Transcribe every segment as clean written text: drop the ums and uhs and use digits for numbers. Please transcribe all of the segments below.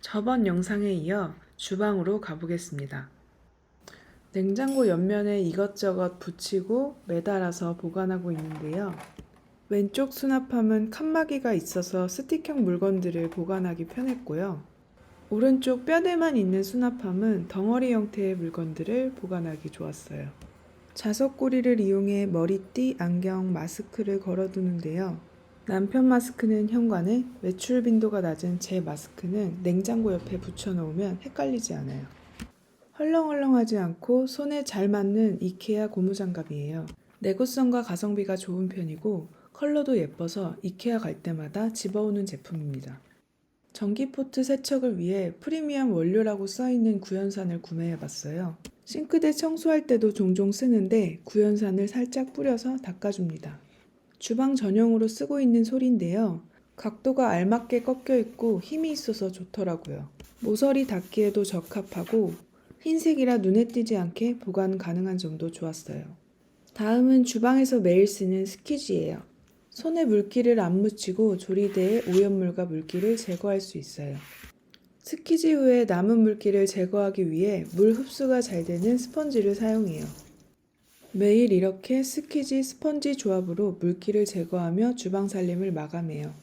저번 영상에 이어 주방으로 가보겠습니다. 냉장고 옆면에 이것저것 붙이고 매달아서 보관하고 있는데요. 왼쪽 수납함은 칸막이가 있어서 스틱형 물건들을 보관하기 편했고요. 오른쪽 뼈대만 있는 수납함은 덩어리 형태의 물건들을 보관하기 좋았어요. 자석고리를 이용해 머리띠, 안경, 마스크를 걸어두는데요. 남편 마스크는 현관에, 외출 빈도가 낮은 제 마스크는 냉장고 옆에 붙여놓으면 헷갈리지 않아요. 헐렁헐렁하지 않고 손에 잘 맞는 이케아 고무장갑이에요. 내구성과 가성비가 좋은 편이고 컬러도 예뻐서 이케아 갈 때마다 집어오는 제품입니다. 전기포트 세척을 위해 프리미엄 원료라고 써있는 구연산을 구매해봤어요. 싱크대 청소할 때도 종종 쓰는데 구연산을 살짝 뿌려서 닦아줍니다. 주방 전용으로 쓰고 있는 솔인데요. 각도가 알맞게 꺾여 있고 힘이 있어서 좋더라고요. 모서리 닫기에도 적합하고 흰색이라 눈에 띄지 않게 보관 가능한 점도 좋았어요. 다음은 주방에서 매일 쓰는 스키지예요. 손에 물기를 안 묻히고 조리대에 오염물과 물기를 제거할 수 있어요. 스키지 후에 남은 물기를 제거하기 위해 물 흡수가 잘 되는 스펀지를 사용해요. 매일 이렇게 스키지 스펀지 조합으로 물기를 제거하며 주방 살림을 마감해요.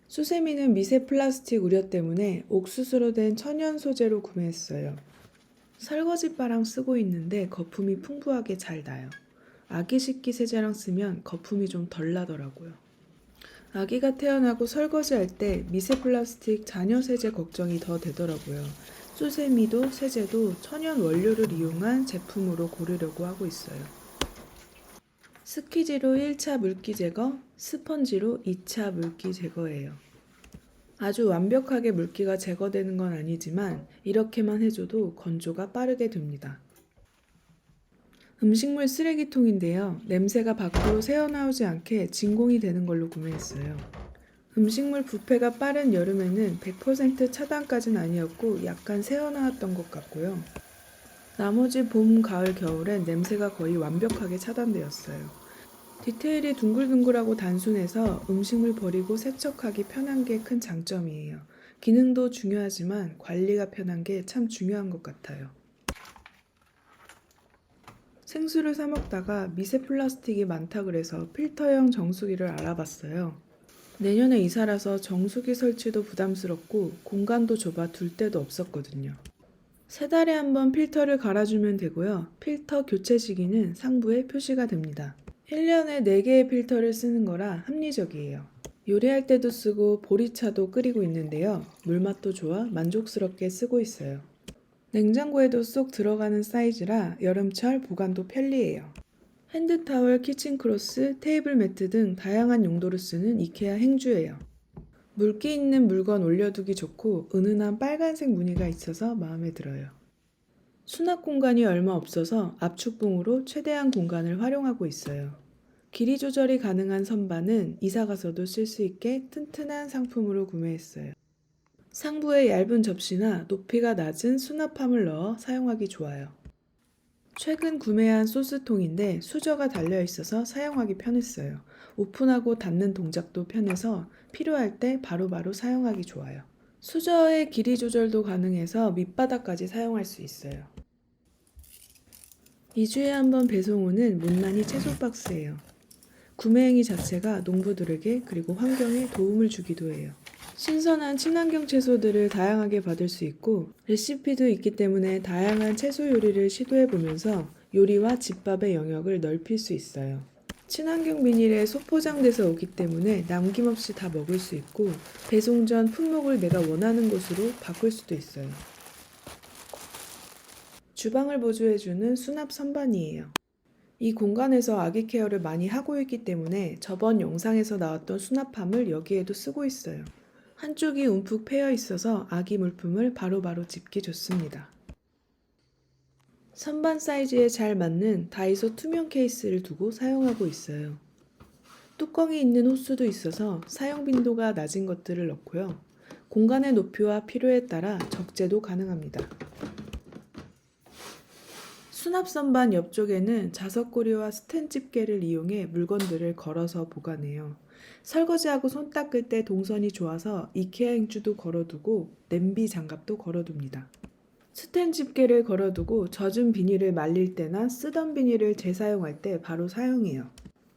수세미는 미세 플라스틱 우려 때문에 옥수수로 된 천연 소재로 구매했어요. 설거지바랑 쓰고 있는데 거품이 풍부하게 잘 나요. 아기 식기 세제랑 쓰면 거품이 좀 덜 나더라고요. 아기가 태어나고 설거지할 때 미세 플라스틱 잔여 세제 걱정이 더 되더라고요. 수세미도 세제도 천연 원료를 이용한 제품으로 고르려고 하고 있어요. 스키지로 1차 물기 제거, 스펀지로 2차 물기 제거예요. 아주 완벽하게 물기가 제거되는 건 아니지만 이렇게만 해줘도 건조가 빠르게 됩니다. 음식물 쓰레기통인데요. 냄새가 밖으로 새어나오지 않게 진공이 되는 걸로 구매했어요. 음식물 부패가 빠른 여름에는 100% 차단까지는 아니었고 약간 새어나왔던 것 같고요. 나머지 봄, 가을, 겨울엔 냄새가 거의 완벽하게 차단되었어요. 디테일이 둥글둥글하고 단순해서 음식물 버리고 세척하기 편한 게 큰 장점이에요. 기능도 중요하지만 관리가 편한 게 참 중요한 것 같아요. 생수를 사 먹다가 미세 플라스틱이 많다 그래서 필터형 정수기를 알아봤어요. 내년에 이사라서 정수기 설치도 부담스럽고 공간도 좁아 둘 데도 없었거든요. 3달에 한 번 필터를 갈아주면 되고요. 필터 교체 시기는 상부에 표시가 됩니다. 1년에 4개의 필터를 쓰는 거라 합리적이에요. 요리할 때도 쓰고 보리차도 끓이고 있는데요. 물맛도 좋아 만족스럽게 쓰고 있어요. 냉장고에도 쏙 들어가는 사이즈라 여름철 보관도 편리해요. 핸드타월, 키친크로스, 테이블 매트 등 다양한 용도로 쓰는 이케아 행주예요. 물기 있는 물건 올려두기 좋고 은은한 빨간색 무늬가 있어서 마음에 들어요. 수납 공간이 얼마 없어서 압축봉으로 최대한 공간을 활용하고 있어요. 길이 조절이 가능한 선반은 이사 가서도 쓸 수 있게 튼튼한 상품으로 구매했어요. 상부에 얇은 접시나 높이가 낮은 수납함을 넣어 사용하기 좋아요. 최근 구매한 소스통인데 수저가 달려 있어서 사용하기 편했어요. 오픈하고 닫는 동작도 편해서 필요할 때 바로바로 사용하기 좋아요. 수저의 길이 조절도 가능해서 밑바닥까지 사용할 수 있어요. 2주에 한 번 배송 오는 못난이 채소 박스예요. 구매 행위 자체가 농부들에게 그리고 환경에 도움을 주기도 해요. 신선한 친환경 채소들을 다양하게 받을 수 있고 레시피도 있기 때문에 다양한 채소 요리를 시도해보면서 요리와 집밥의 영역을 넓힐 수 있어요. 친환경 비닐에 소포장돼서 오기 때문에 남김없이 다 먹을 수 있고 배송 전 품목을 내가 원하는 곳으로 바꿀 수도 있어요. 주방을 보조해주는 수납 선반이에요. 이 공간에서 아기 케어를 많이 하고 있기 때문에 저번 영상에서 나왔던 수납함을 여기에도 쓰고 있어요. 한쪽이 움푹 패여 있어서 아기 물품을 바로바로 집기 좋습니다. 선반 사이즈에 잘 맞는 다이소 투명 케이스를 두고 사용하고 있어요. 뚜껑이 있는 호스도 있어서 사용 빈도가 낮은 것들을 넣고요. 공간의 높이와 필요에 따라 적재도 가능합니다. 수납 선반 옆쪽에는 자석고리와 스텐 집게를 이용해 물건들을 걸어서 보관해요. 설거지하고 손 닦을 때 동선이 좋아서 이케아 행주도 걸어두고 냄비 장갑도 걸어둡니다. 스텐 집게를 걸어두고 젖은 비닐을 말릴 때나 쓰던 비닐을 재사용할 때 바로 사용해요.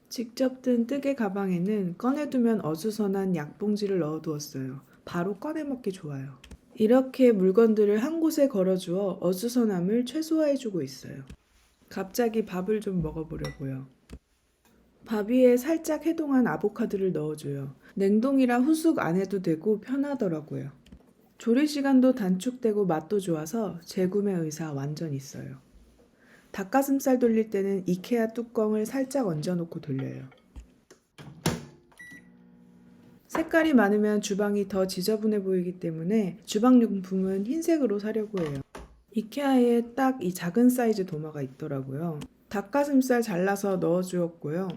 직접 든 뜨개 가방에는 꺼내두면 어수선한 약봉지를 넣어두었어요. 바로 꺼내 먹기 좋아요. 이렇게 물건들을 한 곳에 걸어주어 어수선함을 최소화해주고 있어요. 갑자기 밥을 좀 먹어보려고요. 밥 위에 살짝 해동한 아보카도를 넣어줘요. 냉동이라 후숙 안 해도 되고 편하더라고요. 조리 시간도 단축되고 맛도 좋아서 재구매 의사 완전 있어요. 닭가슴살 돌릴 때는 이케아 뚜껑을 살짝 얹어놓고 돌려요. 색깔이 많으면 주방이 더 지저분해 보이기 때문에 주방용품은 흰색으로 사려고 해요. 이케아에 딱 이 작은 사이즈 도마가 있더라고요. 닭가슴살 잘라서 넣어주었고요.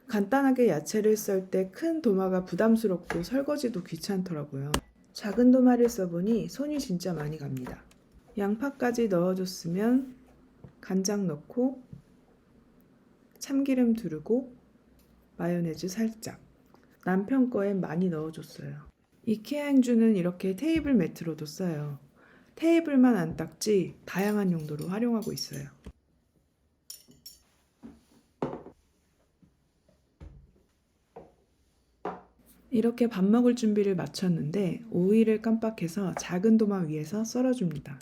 간단하게 야채를 썰 때 큰 도마가 부담스럽고 설거지도 귀찮더라고요. 작은 도마를 써보니 손이 진짜 많이 갑니다. 양파까지 넣어줬으면 간장 넣고 참기름 두르고 마요네즈 살짝. 남편 거엔 많이 넣어줬어요. 이케아 행주는 이렇게 테이블 매트로도 써요. 테이블만 안 닦지 다양한 용도로 활용하고 있어요. 이렇게 밥 먹을 준비를 마쳤는데 오이를 깜빡해서 작은 도마 위에서 썰어줍니다.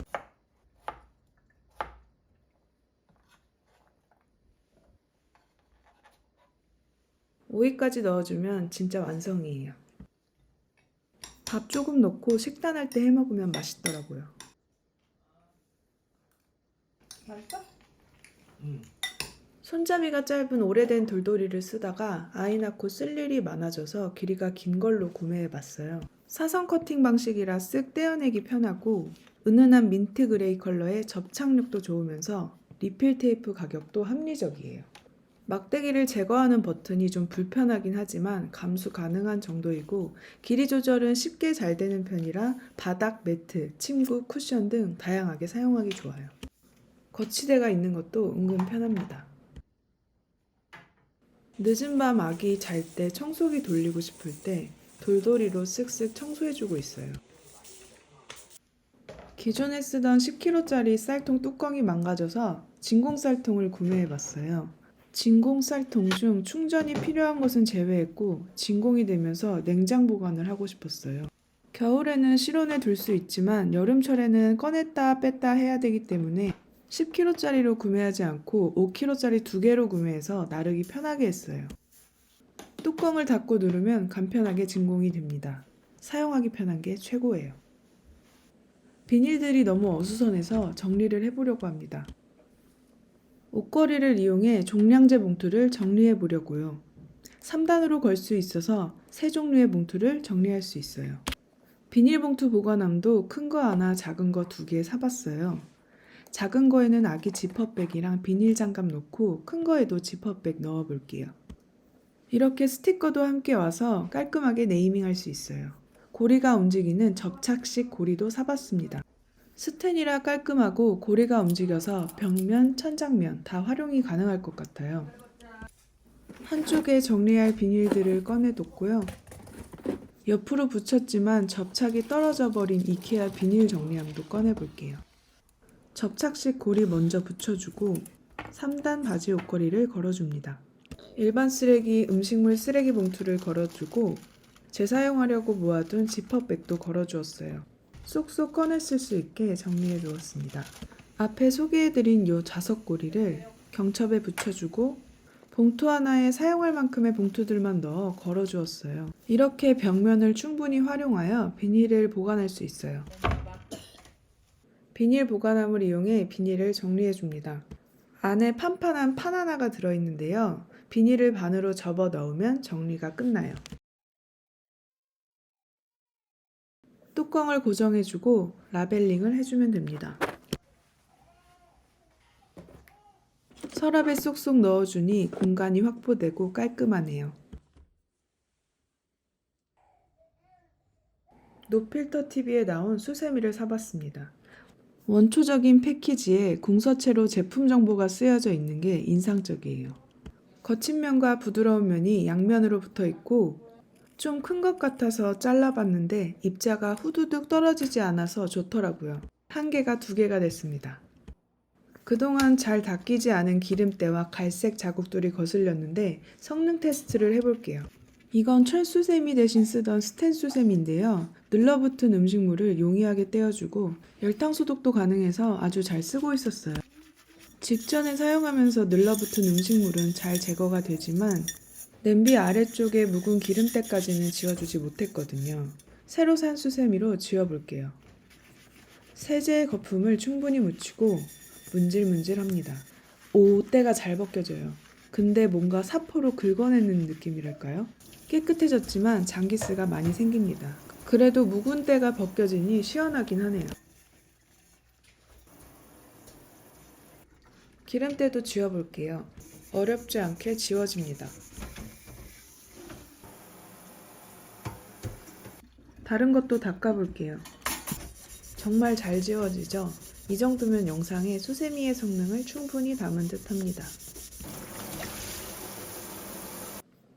오이까지 넣어주면 진짜 완성이에요. 밥 조금 넣고 식단할 때 해먹으면 맛있더라고요. 맛있어? 손잡이가 짧은 오래된 돌돌이를 쓰다가 아이 낳고 쓸 일이 많아져서 길이가 긴 걸로 구매해봤어요. 사선 커팅 방식이라 쓱 떼어내기 편하고 은은한 민트 그레이 컬러에 접착력도 좋으면서 리필 테이프 가격도 합리적이에요. 막대기를 제거하는 버튼이 좀 불편하긴 하지만 감수 가능한 정도이고 길이 조절은 쉽게 잘 되는 편이라 바닥, 매트, 침구, 쿠션 등 다양하게 사용하기 좋아요. 거치대가 있는 것도 은근 편합니다. 늦은 밤 아기 잘 때 청소기 돌리고 싶을 때 돌돌이로 쓱쓱 청소해주고 있어요. 기존에 쓰던 10kg짜리 쌀통 뚜껑이 망가져서 진공 쌀통을 구매해봤어요. 진공 쌀통 중 충전이 필요한 것은 제외했고 진공이 되면서 냉장 보관을 하고 싶었어요. 겨울에는 실온에 둘 수 있지만 여름철에는 꺼냈다 뺐다 해야 되기 때문에 10kg짜리로 구매하지 않고 5kg짜리 2개로 구매해서 나르기 편하게 했어요. 뚜껑을 닫고 누르면 간편하게 진공이 됩니다. 사용하기 편한 게 최고예요. 비닐들이 너무 어수선해서 정리를 해보려고 합니다. 옷걸이를 이용해 종량제 봉투를 정리해 보려고요. 3단으로 걸 수 있어서 세 종류의 봉투를 정리할 수 있어요. 비닐봉투 보관함도 큰 거 하나 작은 거 2개 사봤어요. 작은 거에는 아기 지퍼백이랑 비닐 장갑 넣고 큰 거에도 지퍼백 넣어 볼게요. 이렇게 스티커도 함께 와서 깔끔하게 네이밍할 수 있어요. 고리가 움직이는 접착식 고리도 사봤습니다. 스텐이라 깔끔하고 고리가 움직여서 벽면, 천장면 다 활용이 가능할 것 같아요. 한쪽에 정리할 비닐들을 꺼내뒀고요. 옆으로 붙였지만 접착이 떨어져 버린 이케아 비닐 정리함도 꺼내볼게요. 접착식 고리 먼저 붙여주고 3단 바지 옷걸이를 걸어줍니다. 일반 쓰레기, 음식물 쓰레기 봉투를 걸어주고 재사용하려고 모아둔 지퍼백도 걸어주었어요. 쏙쏙 꺼내 쓸 수 있게 정리해 두었습니다. 앞에 소개해드린 요 자석고리를 경첩에 붙여주고 봉투 하나에 사용할 만큼의 봉투들만 넣어 걸어주었어요. 이렇게 벽면을 충분히 활용하여 비닐을 보관할 수 있어요. 비닐 보관함을 이용해 비닐을 정리해 줍니다. 안에 판판한 판 하나가 들어있는데요. 비닐을 반으로 접어 넣으면 정리가 끝나요. 뚜껑을 고정해주고 라벨링을 해주면 됩니다. 서랍에 쏙쏙 넣어주니 공간이 확보되고 깔끔하네요. 노필터 TV에 나온 수세미를 사봤습니다. 원초적인 패키지에 궁서체로 제품 정보가 쓰여져 있는 게 인상적이에요. 거친 면과 부드러운 면이 양면으로 붙어 있고 좀 큰 것 같아서 잘라봤는데 입자가 후두둑 떨어지지 않아서 좋더라고요. 한 개가 두 개가 됐습니다. 그동안 잘 닦이지 않은 기름때와 갈색 자국들이 거슬렸는데 성능 테스트를 해볼게요. 이건 철수세미 대신 쓰던 스텐수세미인데요. 늘러붙은 음식물을 용이하게 떼어주고 열탕 소독도 가능해서 아주 잘 쓰고 있었어요. 직전에 사용하면서 늘러붙은 음식물은 잘 제거가 되지만 냄비 아래쪽에 묵은 기름때까지는 지워주지 못했거든요. 새로 산 수세미로 지워볼게요. 세제 거품을 충분히 묻히고 문질문질합니다. 오, 때가 잘 벗겨져요. 근데 뭔가 사포로 긁어내는 느낌이랄까요? 깨끗해졌지만 장기스가 많이 생깁니다. 그래도 묵은 때가 벗겨지니 시원하긴 하네요. 기름때도 지워볼게요. 어렵지 않게 지워집니다. 다른 것도 닦아볼게요. 정말 잘 지워지죠? 이 정도면 영상에 수세미의 성능을 충분히 담은 듯 합니다.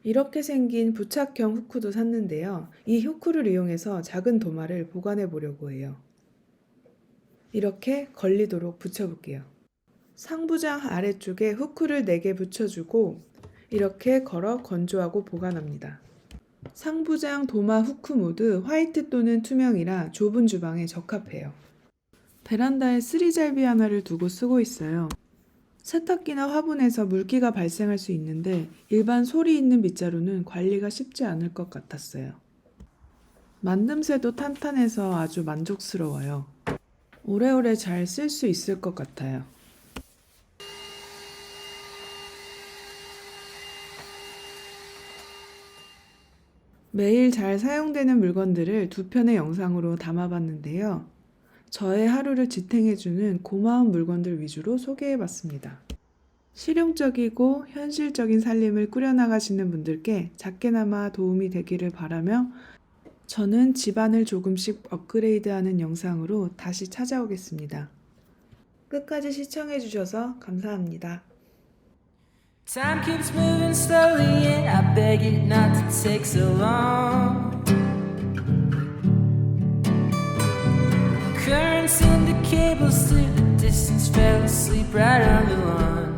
이렇게 생긴 부착형 후크도 샀는데요. 이 후크를 이용해서 작은 도마를 보관해 보려고 해요. 이렇게 걸리도록 붙여볼게요. 상부장 아래쪽에 후크를 4개 붙여주고 이렇게 걸어 건조하고 보관합니다. 상부장 도마 후크 모두 화이트 또는 투명이라 좁은 주방에 적합해요. 베란다에 쓰리잘비 하나를 두고 쓰고 있어요. 세탁기나 화분에서 물기가 발생할 수 있는데 일반 솔이 있는 빗자루는 관리가 쉽지 않을 것 같았어요. 만듦새도 탄탄해서 아주 만족스러워요. 오래오래 잘 쓸 수 있을 것 같아요. 매일 잘 사용되는 물건들을 2편의 영상으로 담아봤는데요. 저의 하루를 지탱해주는 고마운 물건들 위주로 소개해봤습니다. 실용적이고 현실적인 살림을 꾸려나가시는 분들께 작게나마 도움이 되기를 바라며 저는 집안을 조금씩 업그레이드하는 영상으로 다시 찾아오겠습니다. 끝까지 시청해주셔서 감사합니다. Time keeps moving slowly and I beg it not to take so long. Currents in the cables through the distance fell asleep right on the lawn.